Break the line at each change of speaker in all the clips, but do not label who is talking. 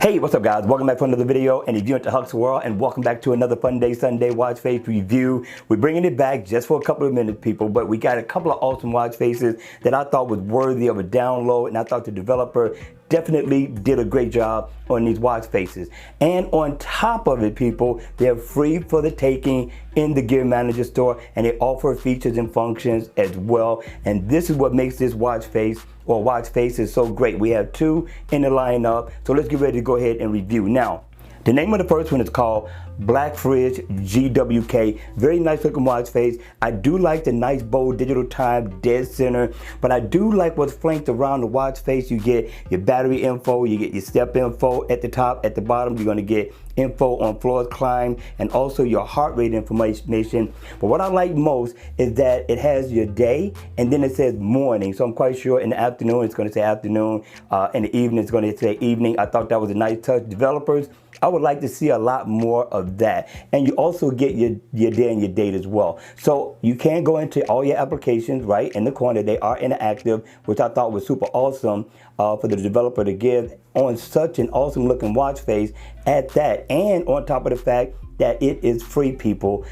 Hey, what's up guys? Welcome back to another video, and if you're into Huck's World, and welcome back to another Funday Sunday watch face review. We're bringing it back just for a couple of minutes, people, but we got a couple of awesome watch faces that I thought was worthy of a download, and I thought the developer definitely did a great job on these watch faces. And on top of it, people, they're free for the taking in the Gear Manager store, and they offer features and functions as well. And this is what makes this watch face or watch faces so great. We have two in the lineup, so let's get ready to go ahead and review. Now, the name of the first one is called Frig GWK. Very nice looking watch face. I do like the nice bold digital time dead center, but I do like what's flanked around the watch face. You get your battery info, you get your step info at the top, at the bottom you're going to get info on floors climbed, and also your heart rate information. But what I like most is that it has your day and then it says morning. So I'm quite sure in the afternoon it's going to say afternoon, in the evening it's going to say evening. I thought that was a nice touch. Developers, I would like to see a lot more of that. And you also get your day and your date as well. So you can go into all your applications right in the corner. They are interactive, which I thought was super awesome for the developer to give on such an awesome looking watch face at that. And on top of the fact that it is free, people.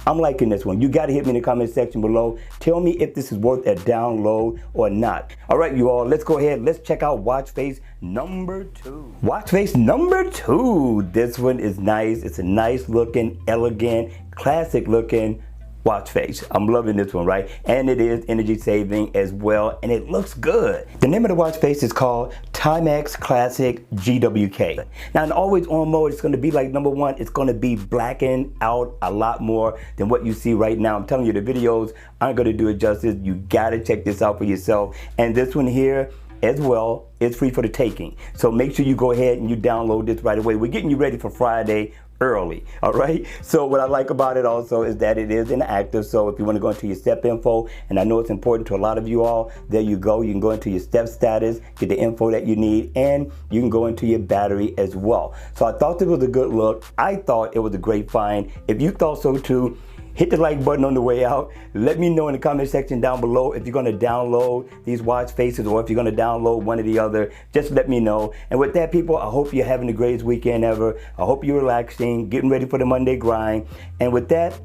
I'm liking this one. You got to hit me in the comment section below. Tell me if this is worth a download or not. All right, you all, let's go ahead. Let's check out watch face number 2. Watch face number 2. This one is nice. It's a nice looking, elegant, classic looking watch face. I'm loving this one, right? And it is energy saving as well, and it looks good. The name of the watch face is called TimeX Classic GWK. Now in always on mode, it's going to be like number 1, it's going to be blackened out a lot more than what you see right now. I'm telling you, the videos aren't going to do it justice. You got to check this out for yourself. And this one here as well is free for the taking. So make sure you go ahead and you download this right away. We're getting you ready for Friday early, all right? So what I like about it also is that it is interactive. So if you want to go into your step info, and I know it's important to a lot of you all, there you go. You can go into your step status, get the info that you need, and you can go into your battery as well. So I thought this was a good look. I thought it was a great find. If you thought so too, hit the like button on the way out. Let me know in the comment section down below if you're going to download these watch faces or if you're going to download one or the other. Just let me know. And with that, people, I hope you're having the greatest weekend ever. I hope you're relaxing, getting ready for the Monday grind. And with that,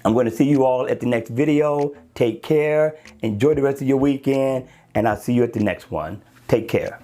I'm going to see you all at the next video. Take care. Enjoy the rest of your weekend. And I'll see you at the next one. Take care.